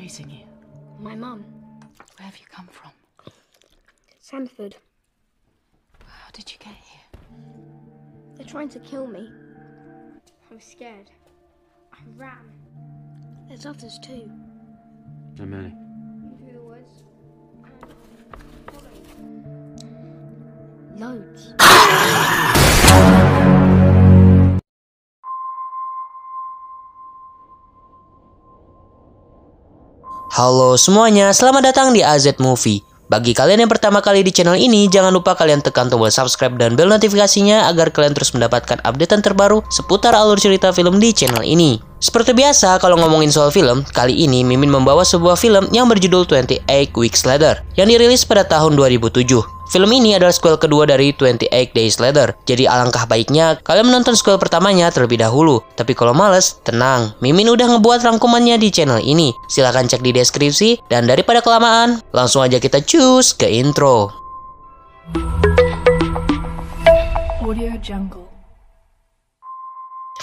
chasing you? My mum. Where have you come from? Sanford. How did you get here? They're trying to kill me. I was scared. I ran. There's others too. How many? Through the woods. Loads. Halo semuanya, selamat datang di AZ Movie. Bagi kalian yang pertama kali di channel ini, jangan lupa kalian tekan tombol subscribe dan bel notifikasinya agar kalian terus mendapatkan updatean terbaru seputar alur cerita film di channel ini. Seperti biasa, kalau ngomongin soal film, kali ini Mimin membawa sebuah film yang berjudul 28 Weeks Later yang dirilis pada tahun 2007. Film ini adalah sequel kedua dari 28 Days Later. Jadi alangkah baiknya kalian menonton sequel pertamanya terlebih dahulu. Tapi kalau males, tenang, Mimin udah ngebuat rangkumannya di channel ini. Silahkan cek di deskripsi, dan daripada kelamaan, langsung aja kita cus ke intro. Audio Jungle.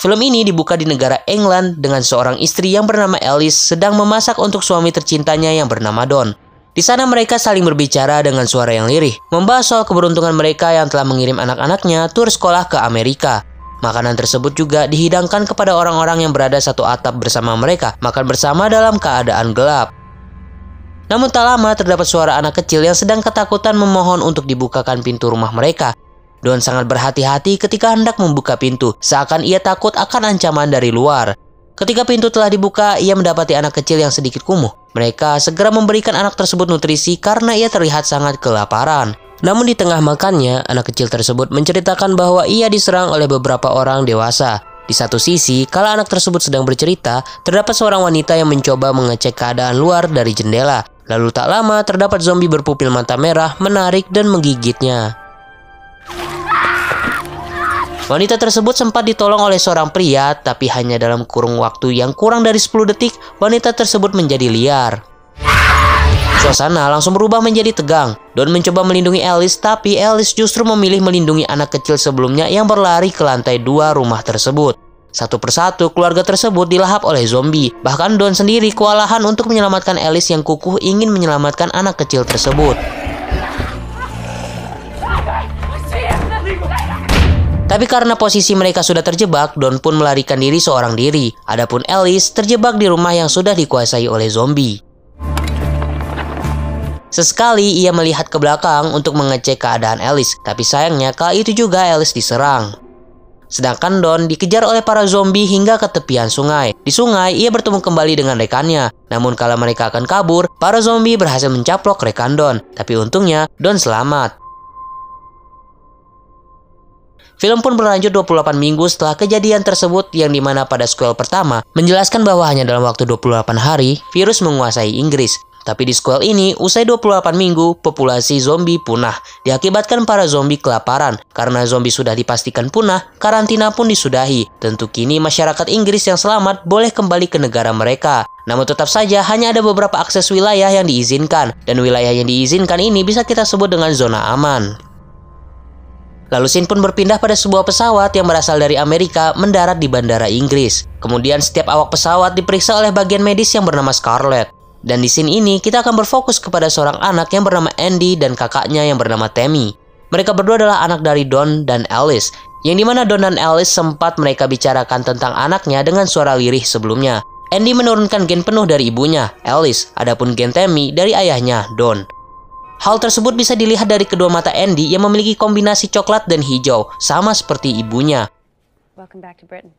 Film ini dibuka di negara England dengan seorang istri yang bernama Alice sedang memasak untuk suami tercintanya yang bernama Don. Di sana mereka saling berbicara dengan suara yang lirih, membahas soal keberuntungan mereka yang telah mengirim anak-anaknya tur sekolah ke Amerika. Makanan tersebut juga dihidangkan kepada orang-orang yang berada satu atap bersama mereka, makan bersama dalam keadaan gelap. Namun tak lama terdapat suara anak kecil yang sedang ketakutan memohon untuk dibukakan pintu rumah mereka. Don sangat berhati-hati ketika hendak membuka pintu, seakan ia takut akan ancaman dari luar. Ketika pintu telah dibuka, ia mendapati anak kecil yang sedikit kumuh. Mereka segera memberikan anak tersebut nutrisi karena ia terlihat sangat kelaparan. Namun di tengah makannya, anak kecil tersebut menceritakan bahwa ia diserang oleh beberapa orang dewasa. Di satu sisi, kala anak tersebut sedang bercerita, terdapat seorang wanita yang mencoba mengecek keadaan luar dari jendela. Lalu tak lama terdapat zombie berpupil mata merah menarik dan menggigitnya. Wanita tersebut sempat ditolong oleh seorang pria, tapi hanya dalam kurung waktu yang kurang dari 10 detik, wanita tersebut menjadi liar. Suasana langsung berubah menjadi tegang. Don mencoba melindungi Alice, tapi Alice justru memilih melindungi anak kecil sebelumnya yang berlari ke lantai 2 rumah tersebut. Satu persatu keluarga tersebut dilahap oleh zombie. Bahkan Don sendiri kewalahan untuk menyelamatkan Alice yang kukuh ingin menyelamatkan anak kecil tersebut. Tapi karena posisi mereka sudah terjebak, Don pun melarikan diri seorang diri. Adapun Alice terjebak di rumah yang sudah dikuasai oleh zombie. Sesekali ia melihat ke belakang untuk mengecek keadaan Alice, tapi sayangnya kala itu juga Alice diserang. Sedangkan Don dikejar oleh para zombie hingga ke tepian sungai. Di sungai, ia bertemu kembali dengan rekannya. Namun kala mereka akan kabur, para zombie berhasil mencaplok rekan Don. Tapi untungnya, Don selamat. Film pun berlanjut 28 minggu setelah kejadian tersebut, yang dimana pada sequel pertama menjelaskan bahwa hanya dalam waktu 28 hari virus menguasai Inggris. Tapi di sequel ini, usai 28 minggu, populasi zombie punah. Diakibatkan para zombie kelaparan. Karena zombie sudah dipastikan punah, karantina pun disudahi. Tentu kini masyarakat Inggris yang selamat boleh kembali ke negara mereka. Namun tetap saja hanya ada beberapa akses wilayah yang diizinkan. Dan wilayah yang diizinkan ini bisa kita sebut dengan zona aman. Lalu scene pun berpindah pada sebuah pesawat yang berasal dari Amerika mendarat di bandara Inggris. Kemudian setiap awak pesawat diperiksa oleh bagian medis yang bernama Scarlett. Dan di scene ini kita akan berfokus kepada seorang anak yang bernama Andy dan kakaknya yang bernama Tammy. Mereka berdua adalah anak dari Don dan Alice, yang dimana Don dan Alice sempat mereka bicarakan tentang anaknya dengan suara lirih sebelumnya. Andy menurunkan gen penuh dari ibunya, Alice, adapun gen Tammy dari ayahnya, Don. Hal tersebut bisa dilihat dari kedua mata Andy yang memiliki kombinasi coklat dan hijau, sama seperti ibunya. Welcome back to Britain.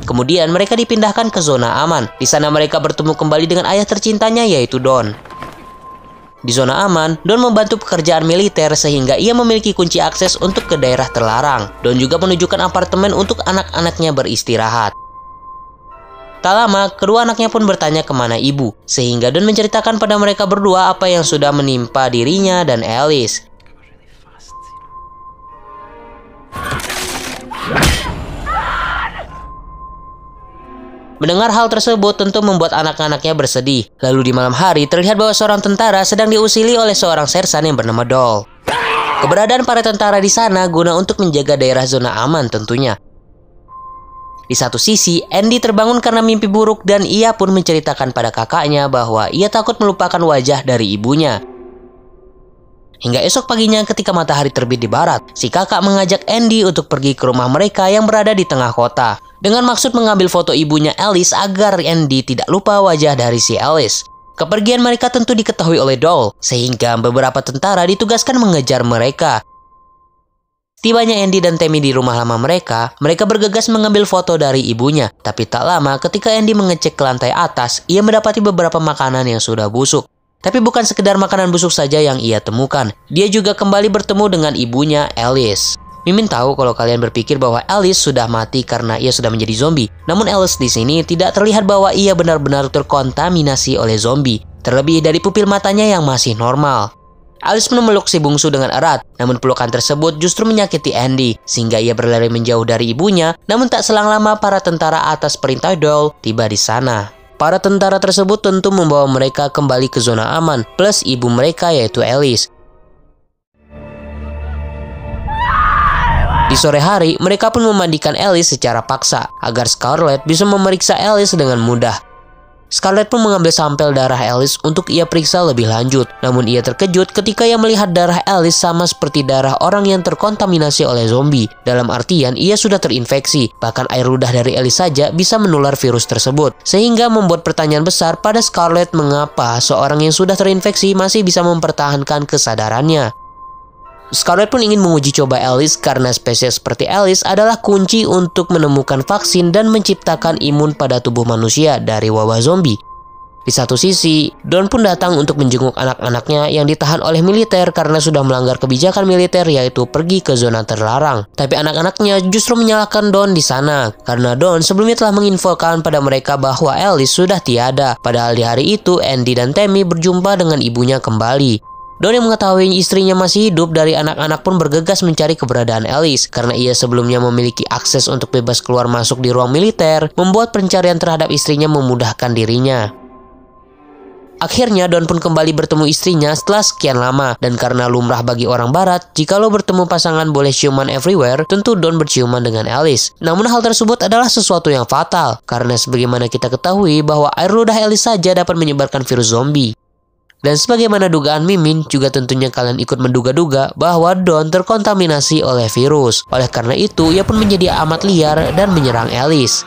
Kemudian mereka dipindahkan ke zona aman. Di sana mereka bertemu kembali dengan ayah tercintanya, yaitu Don. Di zona aman, Don membantu pekerjaan militer sehingga ia memiliki kunci akses untuk ke daerah terlarang. Don juga menunjukkan apartemen untuk anak-anaknya beristirahat. Tak lama, kedua anaknya pun bertanya kemana ibu, sehingga Don menceritakan pada mereka berdua apa yang sudah menimpa dirinya dan Alice. Mendengar hal tersebut tentu membuat anak-anaknya bersedih. Lalu di malam hari terlihat bahwa seorang tentara sedang diusili oleh seorang sersan yang bernama Doll. Keberadaan para tentara di sana guna untuk menjaga daerah zona aman tentunya. Di satu sisi, Andy terbangun karena mimpi buruk dan ia pun menceritakan pada kakaknya bahwa ia takut melupakan wajah dari ibunya. Hingga esok paginya ketika matahari terbit di barat, si kakak mengajak Andy untuk pergi ke rumah mereka yang berada di tengah kota. Dengan maksud mengambil foto ibunya Alice agar Andy tidak lupa wajah dari si Alice. Kepergian mereka tentu diketahui oleh Doll, sehingga beberapa tentara ditugaskan mengejar mereka. Tibanya Andy dan Tammy di rumah lama mereka bergegas mengambil foto dari ibunya. Tapi tak lama ketika Andy mengecek ke lantai atas, ia mendapati beberapa makanan yang sudah busuk. Tapi bukan sekedar makanan busuk saja yang ia temukan. Dia juga kembali bertemu dengan ibunya, Alice. Mimin tahu kalau kalian berpikir bahwa Alice sudah mati karena ia sudah menjadi zombie. Namun Alice di sini tidak terlihat bahwa ia benar-benar terkontaminasi oleh zombie. Terlebih dari pupil matanya yang masih normal. Alice memeluk si bungsu dengan erat, namun pelukan tersebut justru menyakiti Andy, sehingga ia berlari menjauh dari ibunya. Namun tak selang lama para tentara atas perintah Doll tiba di sana. Para tentara tersebut tentu membawa mereka kembali ke zona aman, plus ibu mereka yaitu Alice. Di sore hari, mereka pun memandikan Alice secara paksa, agar Scarlett bisa memeriksa Alice dengan mudah. Scarlett pun mengambil sampel darah Alice untuk ia periksa lebih lanjut. Namun ia terkejut ketika ia melihat darah Alice sama seperti darah orang yang terkontaminasi oleh zombie. Dalam artian, ia sudah terinfeksi. Bahkan air ludah dari Alice saja bisa menular virus tersebut. Sehingga membuat pertanyaan besar pada Scarlett mengapa seorang yang sudah terinfeksi masih bisa mempertahankan kesadarannya. Scarlett pun ingin menguji coba Alice karena spesies seperti Alice adalah kunci untuk menemukan vaksin dan menciptakan imun pada tubuh manusia dari wabah zombie. Di satu sisi, Don pun datang untuk menjenguk anak-anaknya yang ditahan oleh militer karena sudah melanggar kebijakan militer yaitu pergi ke zona terlarang. Tapi anak-anaknya justru menyalahkan Don di sana karena Don sebelumnya telah menginfokan pada mereka bahwa Alice sudah tiada. Padahal di hari itu Andy dan Tammy berjumpa dengan ibunya kembali. Don yang mengetahui istrinya masih hidup dari anak-anak pun bergegas mencari keberadaan Alice karena ia sebelumnya memiliki akses untuk bebas keluar masuk di ruang militer, membuat pencarian terhadap istrinya memudahkan dirinya. Akhirnya Don pun kembali bertemu istrinya setelah sekian lama, dan karena lumrah bagi orang barat, jikalau bertemu pasangan boleh ciuman everywhere, tentu Don berciuman dengan Alice. Namun hal tersebut adalah sesuatu yang fatal, karena sebagaimana kita ketahui bahwa air ludah Alice saja dapat menyebarkan virus zombie. Dan sebagaimana dugaan Mimin, juga tentunya kalian ikut menduga-duga bahwa Don terkontaminasi oleh virus. Oleh karena itu, ia pun menjadi amat liar dan menyerang Alice.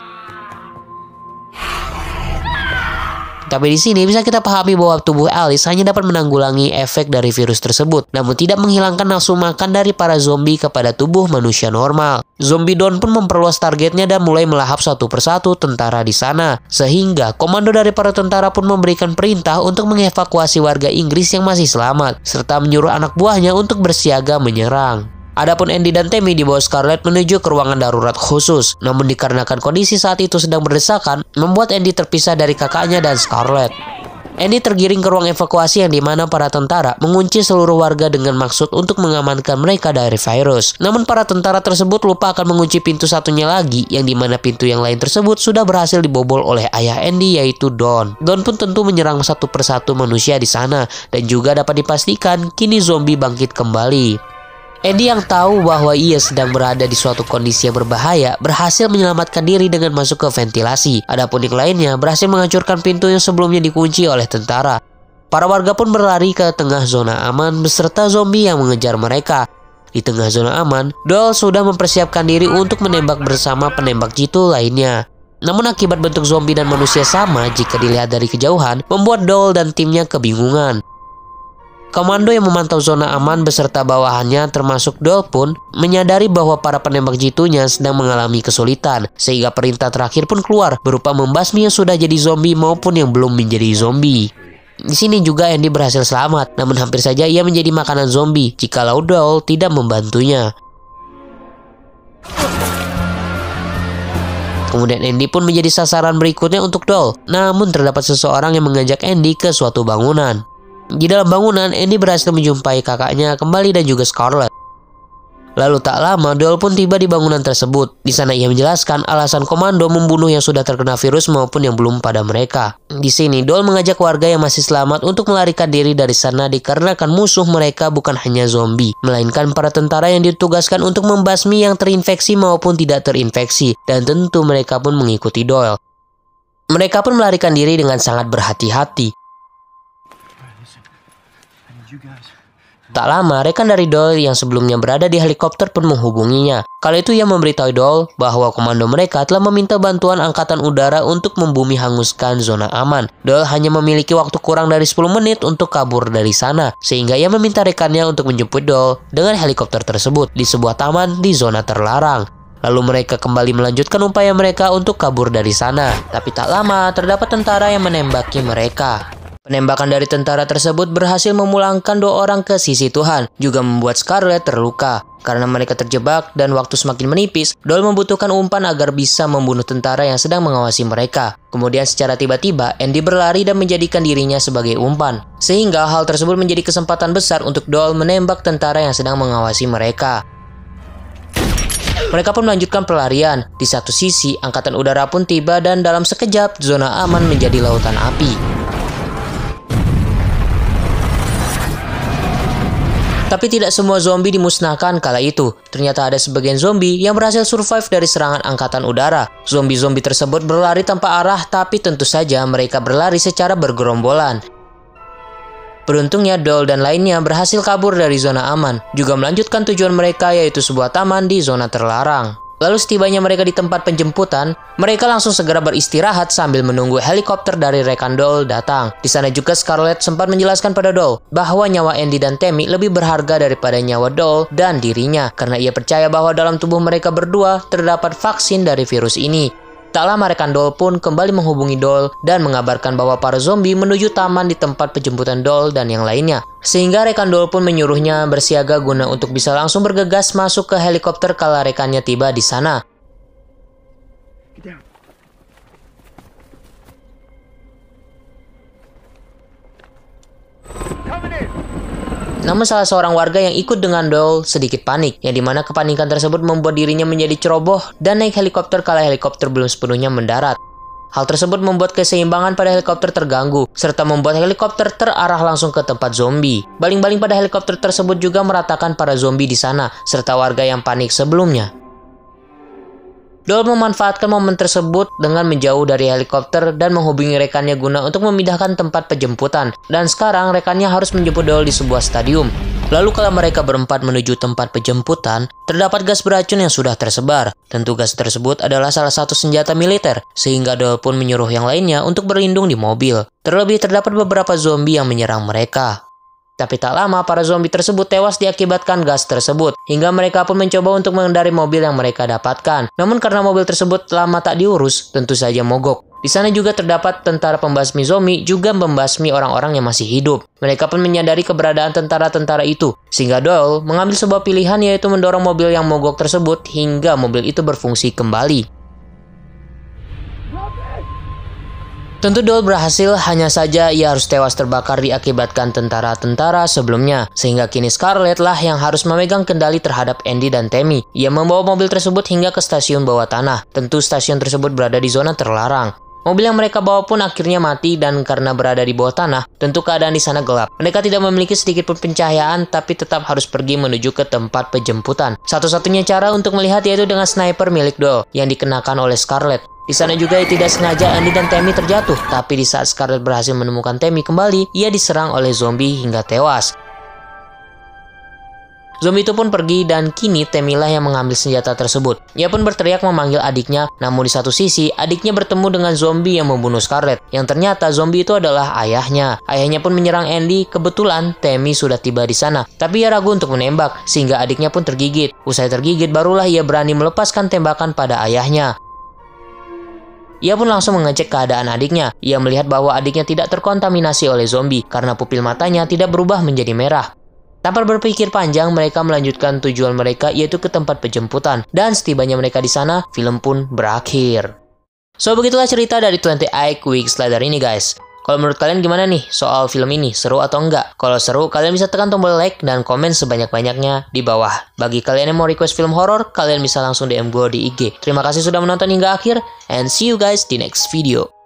Tapi di sini bisa kita pahami bahwa tubuh Alice hanya dapat menanggulangi efek dari virus tersebut, namun tidak menghilangkan nafsu makan dari para zombie kepada tubuh manusia normal. Zombie Don pun memperluas targetnya dan mulai melahap satu persatu tentara di sana, sehingga komando dari para tentara pun memberikan perintah untuk mengevakuasi warga Inggris yang masih selamat, serta menyuruh anak buahnya untuk bersiaga menyerang. Adapun Andy dan Tammy dibawa Scarlett menuju ke ruangan darurat khusus. Namun dikarenakan kondisi saat itu sedang berdesakan, membuat Andy terpisah dari kakaknya dan Scarlett. Andy tergiring ke ruang evakuasi yang dimana para tentara mengunci seluruh warga dengan maksud untuk mengamankan mereka dari virus. Namun para tentara tersebut lupa akan mengunci pintu satunya lagi, yang dimana pintu yang lain tersebut sudah berhasil dibobol oleh ayah Andy yaitu Don. Don pun tentu menyerang satu persatu manusia di sana, dan juga dapat dipastikan kini zombie bangkit kembali. Andy yang tahu bahwa ia sedang berada di suatu kondisi yang berbahaya berhasil menyelamatkan diri dengan masuk ke ventilasi. Adapun yang lainnya berhasil menghancurkan pintu yang sebelumnya dikunci oleh tentara. Para warga pun berlari ke tengah zona aman beserta zombie yang mengejar mereka. Di tengah zona aman, Doll sudah mempersiapkan diri untuk menembak bersama penembak jitu lainnya. Namun akibat bentuk zombie dan manusia sama jika dilihat dari kejauhan, membuat Doll dan timnya kebingungan. Komando yang memantau zona aman beserta bawahannya termasuk Doll pun menyadari bahwa para penembak jitunya sedang mengalami kesulitan, sehingga perintah terakhir pun keluar berupa membasmi yang sudah jadi zombie maupun yang belum menjadi zombie. Di sini juga Andy berhasil selamat, namun hampir saja ia menjadi makanan zombie jikalau Doll tidak membantunya. Kemudian Andy pun menjadi sasaran berikutnya untuk Doll, namun terdapat seseorang yang mengajak Andy ke suatu bangunan. Di dalam bangunan, Andy berhasil menjumpai kakaknya kembali dan juga Scarlett. Lalu tak lama Doll pun tiba di bangunan tersebut. Di sana ia menjelaskan alasan komando membunuh yang sudah terkena virus maupun yang belum pada mereka. Di sini Doll mengajak warga yang masih selamat untuk melarikan diri dari sana dikarenakan musuh mereka bukan hanya zombie, melainkan para tentara yang ditugaskan untuk membasmi yang terinfeksi maupun tidak terinfeksi, dan tentu mereka pun mengikuti Doll. Mereka pun melarikan diri dengan sangat berhati-hati. Tak lama, rekan dari Doll yang sebelumnya berada di helikopter pun menghubunginya. Kala itu ia memberitahu Doll bahwa komando mereka telah meminta bantuan angkatan udara untuk membumi hanguskan zona aman. Doll hanya memiliki waktu kurang dari 10 menit untuk kabur dari sana, sehingga ia meminta rekannya untuk menjemput Doll dengan helikopter tersebut di sebuah taman di zona terlarang. Lalu mereka kembali melanjutkan upaya mereka untuk kabur dari sana. Tapi tak lama, terdapat tentara yang menembaki mereka. Penembakan dari tentara tersebut berhasil memulangkan 2 orang ke sisi Tuhan, juga membuat Scarlett terluka. Karena mereka terjebak dan waktu semakin menipis, Doll membutuhkan umpan agar bisa membunuh tentara yang sedang mengawasi mereka. Kemudian secara tiba-tiba, Andy berlari dan menjadikan dirinya sebagai umpan. Sehingga hal tersebut menjadi kesempatan besar untuk Doll menembak tentara yang sedang mengawasi mereka. Mereka pun melanjutkan pelarian. Di satu sisi, angkatan udara pun tiba dan dalam sekejap, zona aman menjadi lautan api. Tapi tidak semua zombie dimusnahkan kala itu. Ternyata ada sebagian zombie yang berhasil survive dari serangan angkatan udara. Zombie-zombie tersebut berlari tanpa arah, tapi tentu saja mereka berlari secara bergerombolan. Beruntungnya Doll dan lainnya berhasil kabur dari zona aman, juga melanjutkan tujuan mereka yaitu sebuah taman di zona terlarang. Lalu setibanya mereka di tempat penjemputan, mereka langsung segera beristirahat sambil menunggu helikopter dari rekan Doll datang. Di sana juga Scarlett sempat menjelaskan pada Doll bahwa nyawa Andy dan Tammy lebih berharga daripada nyawa Doll dan dirinya, karena ia percaya bahwa dalam tubuh mereka berdua terdapat vaksin dari virus ini. Tak lama rekan Doll pun kembali menghubungi Doll dan mengabarkan bahwa para zombie menuju taman di tempat penjemputan Doll dan yang lainnya. Sehingga rekan Doll pun menyuruhnya bersiaga guna untuk bisa langsung bergegas masuk ke helikopter kala rekannya tiba di sana. Namun salah seorang warga yang ikut dengan Doll sedikit panik, yang dimana kepanikan tersebut membuat dirinya menjadi ceroboh dan naik helikopter kala helikopter belum sepenuhnya mendarat. Hal tersebut membuat keseimbangan pada helikopter terganggu, serta membuat helikopter terarah langsung ke tempat zombie. Baling-baling pada helikopter tersebut juga meratakan para zombie di sana, serta warga yang panik sebelumnya. Doll memanfaatkan momen tersebut dengan menjauh dari helikopter dan menghubungi rekannya guna untuk memindahkan tempat penjemputan. Dan sekarang rekannya harus menjemput Doll di sebuah stadium. Lalu kalau mereka berempat menuju tempat penjemputan, terdapat gas beracun yang sudah tersebar. Tentu gas tersebut adalah salah satu senjata militer, sehingga Doll pun menyuruh yang lainnya untuk berlindung di mobil. Terlebih terdapat beberapa zombie yang menyerang mereka. Tapi tak lama para zombie tersebut tewas diakibatkan gas tersebut, hingga mereka pun mencoba untuk mengendarai mobil yang mereka dapatkan. Namun karena mobil tersebut lama tak diurus, tentu saja mogok. Di sana juga terdapat tentara pembasmi zombie juga membasmi orang-orang yang masih hidup. Mereka pun menyadari keberadaan tentara-tentara itu, sehingga Doll mengambil sebuah pilihan yaitu mendorong mobil yang mogok tersebut hingga mobil itu berfungsi kembali. Tentu Doll berhasil, hanya saja ia harus tewas terbakar diakibatkan tentara-tentara sebelumnya. Sehingga kini Scarlett lah yang harus memegang kendali terhadap Andy dan Tammy. Ia membawa mobil tersebut hingga ke stasiun bawah tanah. Tentu stasiun tersebut berada di zona terlarang. Mobil yang mereka bawa pun akhirnya mati dan karena berada di bawah tanah, tentu keadaan di sana gelap. Mereka tidak memiliki sedikit pun pencahayaan tapi tetap harus pergi menuju ke tempat penjemputan. Satu-satunya cara untuk melihat yaitu dengan sniper milik Doll yang dikenakan oleh Scarlett. Di sana juga tidak sengaja Andy dan Tammy terjatuh, tapi di saat Scarlett berhasil menemukan Tammy kembali, ia diserang oleh zombie hingga tewas. Zombie itu pun pergi dan kini Tammy lah yang mengambil senjata tersebut. Ia pun berteriak memanggil adiknya, namun di satu sisi adiknya bertemu dengan zombie yang membunuh Scarlett. Yang ternyata zombie itu adalah ayahnya. Ayahnya pun menyerang Andy, kebetulan Tammy sudah tiba di sana. Tapi ia ragu untuk menembak, sehingga adiknya pun tergigit. Usai tergigit barulah ia berani melepaskan tembakan pada ayahnya. Ia pun langsung mengecek keadaan adiknya. Ia melihat bahwa adiknya tidak terkontaminasi oleh zombie karena pupil matanya tidak berubah menjadi merah. Tanpa berpikir panjang, mereka melanjutkan tujuan mereka yaitu ke tempat penjemputan. Dan setibanya mereka di sana, film pun berakhir. So begitulah cerita dari 28 Weeks Later ini guys. Kalau menurut kalian gimana nih soal film ini? Seru atau enggak? Kalau seru, kalian bisa tekan tombol like dan komen sebanyak-banyaknya di bawah. Bagi kalian yang mau request film horor, kalian bisa langsung DM gue di IG. Terima kasih sudah menonton hingga akhir, and see you guys di next video.